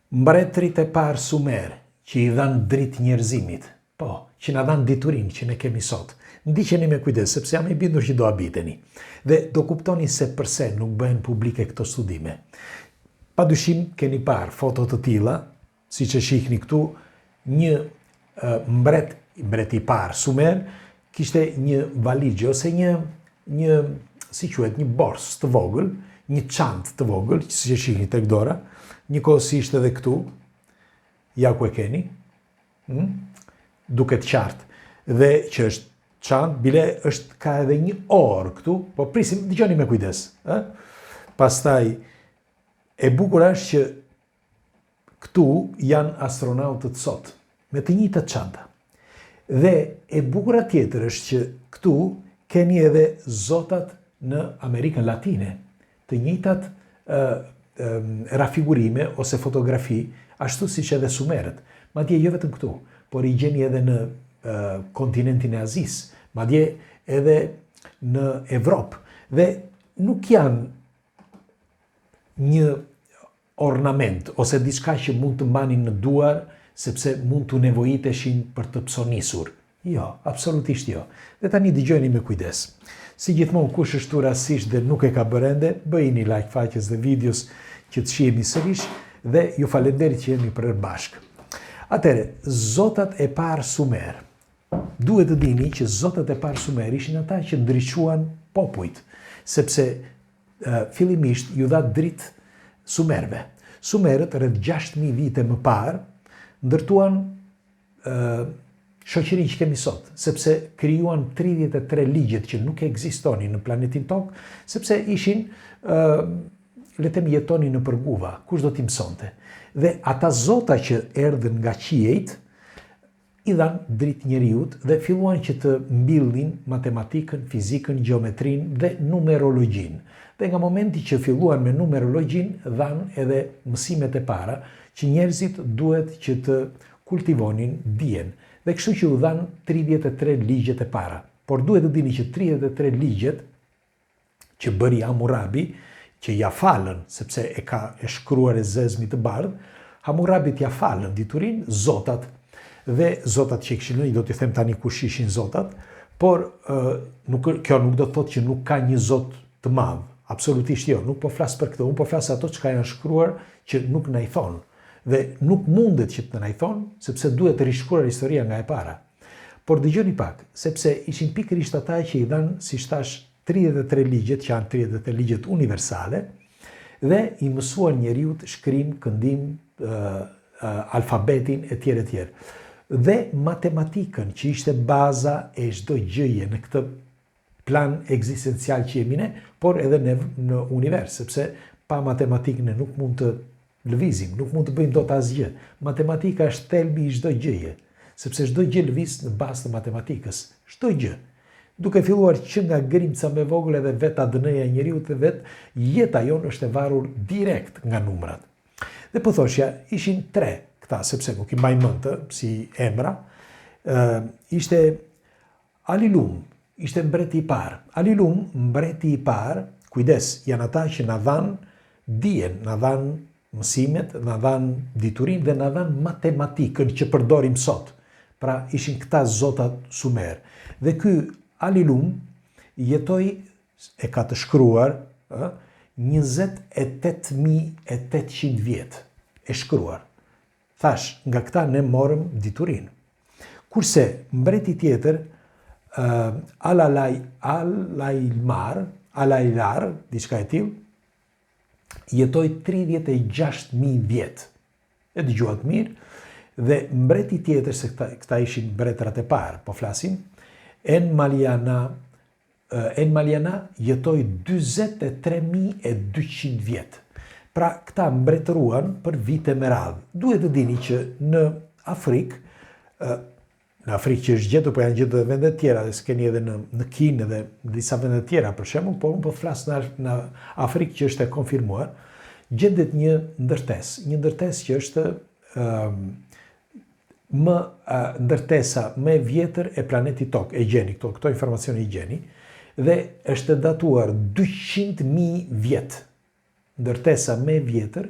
Mbretërit e parë sumer, që i dhanë dritë njerëzimit, që na dhanë diturin që ne kemi sot, ndiqeni me kujdes, sepse jam i bindur që do habiteni. Dhe do kuptoni se përse nuk bëhen publike këto studime. Padyshim keni parë foto të tilla, siç e shihni këtu, një mbret i parë sumer kishte një valigje ose një një borsë të vogël, një çantë të vogël, siç e shihni tek dora, njëkohësisht edhe këtu, ja ku e keni, duket qartë, dhe që është çantë, bile ka edhe një orë këtu, po prisim, dëgjoni me kujdes. Pastaj, e bukur është që këtu janë astronautët sot, me të njëjtat çanta. Dhe e bukura tjetër është që këtu keni edhe zotat në Amerikën Latine, të njëjtat rafigurime ose fotografi, ashtu siç edhe sumerët. Madje jo vetëm këtu, por i gjeni edhe në kontinentin e Azisë, madje edhe në Evropë. Dhe nuk janë një ornament ose diçka që mund të mbanin në duar sepse mund të nevojiteshin për të psonisur. Jo, absolutisht jo. Dhe tani dëgjoni me kujdes. Si gjithmonë, kush është rastësisht dhe nuk e ka bërë ende, bëjini like faqes dhe videos që të shihemi sërish dhe ju falenderit që jemi përbashkë. Atëre, zotat e parë sumer. Duhet të dini që zotat e parë sumer ishin ata që ndriçuan popujt, sepse fillimisht ju dha dritë sumerve. Sumerët rreth 6000 vite më parë ndërtuan shoqërinë që kemi sot, sepse krijuan 33 ligjet që nuk ekzistonin në planetin Tokë, sepse ishin le të jetoni në përguva, kush do t'i mësonte. Dhe ata zota që erdhën nga qiejt, i dhanë dritë njeriut dhe filluan që të mbillin matematikën, fizikën, gjeometrinë dhe numerologjinë. Dhe nga momenti që filluan me numerologjinë, dhanë edhe mësimet e para që njerëzit duhet që të kultivonin dijen. Dhe kështu që u dhanë 33 ligjet e para. Por duhet të dini që 33 ligjet që bëri Hammurabi, që ja falën, sepse e shkruar e zezmi të bardhë, Hammurabi t'ja falën diturin zotat, dhe zotat që i këshilën, i do t'i them tani kush ishin zotat, por kjo nuk do të thotë që nuk ka një zot të madh, absolutisht jo, nuk po flas për këtë, unë po flas ato që ka janë shkruar që nuk na i thonë, dhe nuk mundet që të na i thonë, sepse duhet të rishkruar historia nga e para. Por dëgjoni pak, sepse ishin pikërisht ata që i dhanë, si thash, 33 ligjet, që janë 33 ligjet universale, dhe i mësuan njeriut shkrim, këndim, alfabetin, etj. Dhe matematikën, që ishte baza e çdo gjëje në këtë plan ekzistencial që jemi ne, por edhe në univers, sepse pa matematikën ne nuk mund të lëvizim, nuk mund të bëjmë dot asgjë. Matematika është thelbi i çdo gjëje, sepse çdo gjë lëviz në bazë të matematikës, çdo gjë. Duke filluar që nga grimca me vogël edhe vetë ADN-ja e njeriut dhe vetë jeta jonë është e varur direkt nga numrat. Dhe po thoshja, ishin 3 këta, sepse nuk i mbaj mend të si emra, ishte Alilum, ishte mbreti i parë. Alilum, mbreti i parë, kujdes, janë ata që na dhanë dijen, na dhanë mësimet, na dhanë diturin dhe na dhanë matematikën që përdorim sot. Pra ishin këta zotat sumer. Dhe ky Alilum jetoi, e ka të shkruar, 28.800 vjetë, e shkruar. Thash, nga këta ne morëm diturin. Kurse mbreti tjetër, Alailar, diçka e tillë, jetoi 36.000 vjetë. E dëgjuat mirë, dhe mbreti tjetër, se këta ishin mbretërat e parë, po flasim, Enmaliana jetoi 43.200 vjetë. Pra, këta mbretëruan për vite me radhë. Duhet të dini që në Afrikë që është gjetur, po janë gjetur edhe vende tjera, dhe s'keni edhe në Kinë dhe disa vende tjera, për shembull, por unë po flas në Afrikë që është e konfirmuar, gjendet një ndërtesë që është ndërtesa më e vjetër e planetit Tokë, e gjeni, këto informacione i gjeni, dhe është datuar 200.000 vjetë. Ndërtesa më e vjetër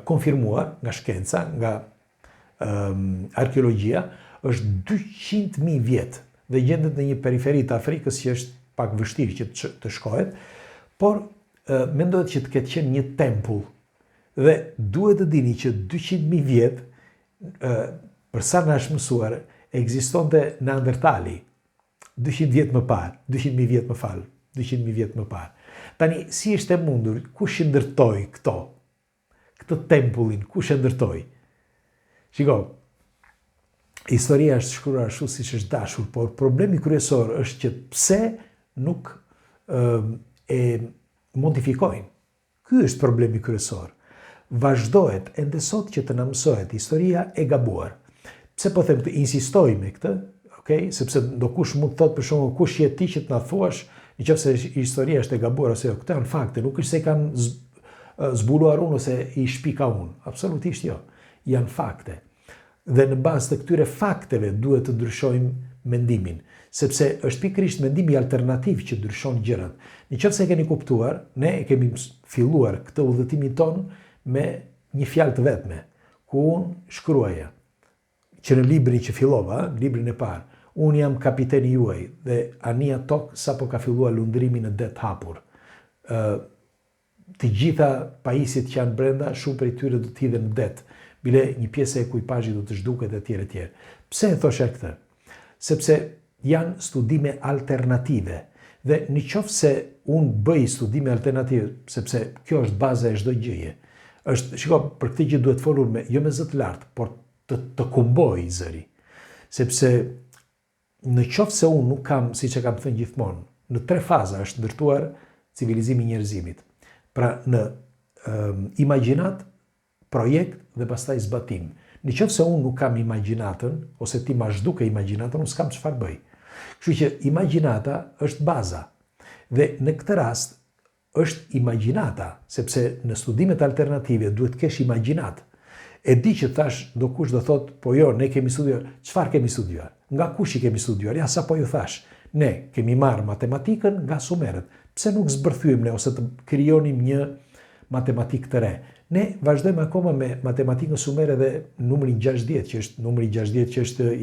konfirmuar nga shkenca, nga arkeologjia, është 200.000 vjetë dhe gjendet në një periferi të Afrikës që është pak vështirë që të shkohet, por mendohet që të ketë qenë një tempull dhe duhet të dini që 200.000 vjetë, për sa na është mësuar, ekzistonte Neandertali 200 vjetë më parë, 200.000 vjetë më falë, 200.000 vjetë më parë. Tani, si është e mundur, kush i ndërtoi këtë tempullin, kush e ndërtoi? Shiko, historia është shkruar ashtu siç është dashur, por problemi kryesor është që pse nuk e modifikojnë. Ky është problemi kryesor. Vazhdohet ende sot që të na mësohet historia e gabuar. Pse po them të insistoj me këtë, okay? Sepse ndokush mund të thotë për shembull kush je ti që të na thuash nëse historia është e gabuar ose jo. Këto janë fakte, nuk është se kanë zbuluar unë ose i shpika unë. Absolutisht jo. Janë fakte. Dhe në bazë të këtyre fakteve duhet të ndryshojmë mendimin, sepse është pikërisht mendimi alternativ që ndryshon gjërat. Nëse e keni kuptuar, ne e kemi filluar këtë udhëtimin ton me një fjalë të vetme, ku unë shkruaja që në librin që fillova, librin e parë, unë jam kapiteni juaj dhe ania tokë sa po ka filluar lundrimi në det hapur. Të gjitha pajisit që janë brenda, shumë prej tyre do të hidhen në det, bile një pjesë e ekuipazhit do të zhduket e tjerë e tjerë. Pse e thosha këtë? Sepse janë studime alternative dhe në qoftë se unë bëj studime alternative, sepse kjo është baza e çdo gjëje. Shiko, për këtë gjë duhet folur jo me zë të lartë, por të kumboj zëri. Sepse në qoftë se unë nuk kam, siç e kam thënë gjithmonë, në 3 faza është ndërtuar civilizimi i njerëzimit. Pra në imagjinat, projekt dhe pastaj zbatim. Në qoftë se unë nuk kam imagjinatën, ose ti ma zhduke imagjinatën, unë s'kam çfarë bëj. Kështu që imagjinata është baza. Dhe në këtë rast është imagjinata, sepse në studimet alternative duhet kesh imagjinat. E di që thash ndokush do thotë, po jo, ne kemi studiuar. Çfarë kemi studiuar? Nga kush i kemi studiuar? Ja, sa po ju thash. Ne kemi marrë matematikën nga sumerët. Pse nuk zbërthyem ne ose të krijonim një matematikë të re? Ne vazhdojmë akoma me matematikën sumere dhe numrin 60, që është numri 60 që është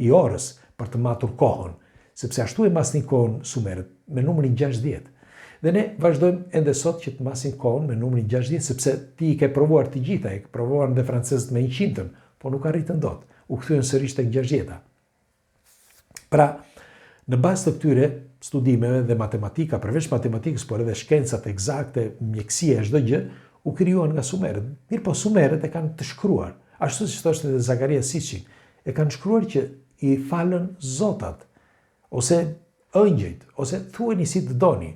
i orës për të matur kohën, sepse ashtu e masnin kohën sumerët me numrin 60. Dhe ne vazhdojmë ende sot që të masin kohën me numrin 60, sepse ti i ke provuar të gjitha, i ke provuar dhe francezët me 100-ën, po nuk arritën dot, u kthyen sërish tek 60-a. Pra, në bazë të këtyre studimeve dhe matematika, përveç matematikës, por edhe shkencat eksakte, mjekësia e çdo gjë, u krijuan nga sumerët. Mirë, po sumerët e kanë të shkruar, ashtu siç thoshte edhe Zakaria Sitchin, e kanë shkruar që i falën zotat, ose ëngjëjt, ose thuani si të doni.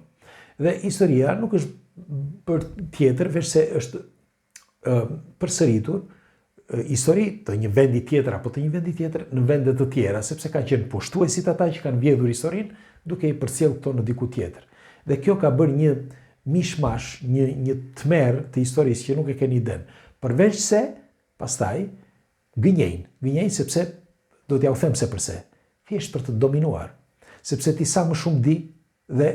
Dhe historia nuk është për tjetër, veç se është përsëritur histori të një vendi tjetër apo të një vendi tjetër në vende të tjera, sepse kanë qenë pushtuesit ata që kanë vjedhur historinë, duke i përcjellë këto në diku tjetër. Dhe kjo ka bërë një mishmash, një tmerr të historisë që nuk e keni iden. Përveç se pastaj gënjejnë sepse do t'ja u them se përse. Thjesht për të dominuar, sepse ti sa më shumë di dhe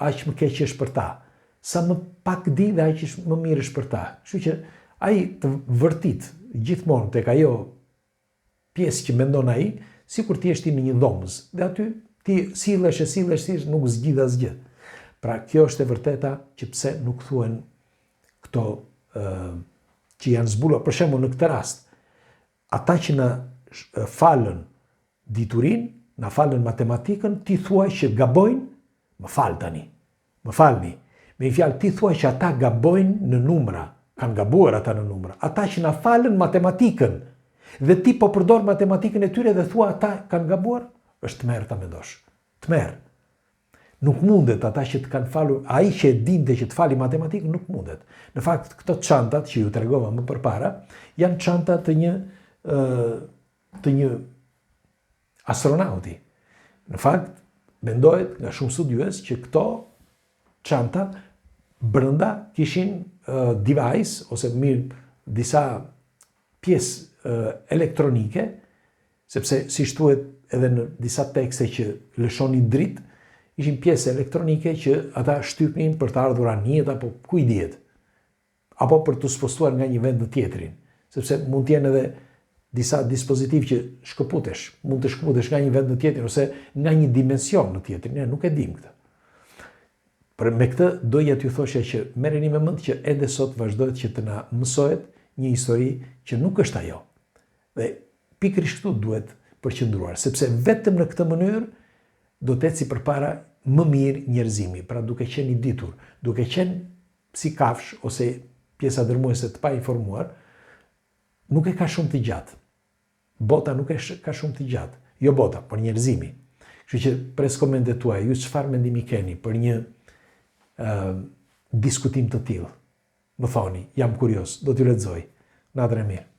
aq më keq është për ta. Sa më pak di dhe aq më mirë është për ta. Kështu që ai të vërtit gjithmonë tek ajo pjesë që mendon ai, sikur ti je në një dhomës. Dhe aty ti sillesh, nuk zgjidh asgjë. Pra kjo është e vërteta që pse nuk thuhen këto që janë zbuluar, për shembull në këtë rast, ata që na falën diturin, na falën matematikën, ti thuaj që gabojnë, më fal tani. Më falni. Me një fjalë ti thuaj që ata gabojnë në numra, kanë gabuar ata në numra. Ata që na falën matematikën dhe ti po përdor matematikën e tyre dhe thua ata kanë gabuar, është tmerr ta mendosh. Tmerr. Nuk mundet ata që të kanë falur, ai që e dinte që të fali matematikën nuk mundet. Në fakt, këto çantat që ju tregova më përpara, janë çanta të një astronauti. Në fakt, mendohet nga shumë studiues që këto çanta brenda kishin device ose disa pjesë elektronike, sepse si thuhet edhe në disa tekste që lëshonin dritë, ishin pjesë elektronike që ata shtypnin për të ardhur anijet apo ku i dihet. apo për të spostuar nga një vend në tjetrin, sepse mund t'jenë edhe disa dispozitiv që shkëputesh, mund të shkëputesh nga një vend në tjetrin ose nga një dimension në tjetrin, ne nuk e dim këtë. Por me këtë doja t'ju thoshe që merreni me mend që ende sot vazhdohet që të na mësohet një histori që nuk është ajo. Dhe pikërisht këtu duhet përqendruar, sepse vetëm në këtë mënyrë do të eci përpara më mirë njerëzimi, pra duke qenë i ditur, duke qenë si kafsh ose pjesa dërmuese të pa informuar, nuk e ka shumë të gjatë. Bota nuk e ka shumë të gjatë. Jo bota, por njerëzimi. Kështu që pres komentet tuaja, ju çfarë mendimi keni për një diskutim të tillë? Më thoni, jam kurios, do t'ju lexoj. Natën e mirë.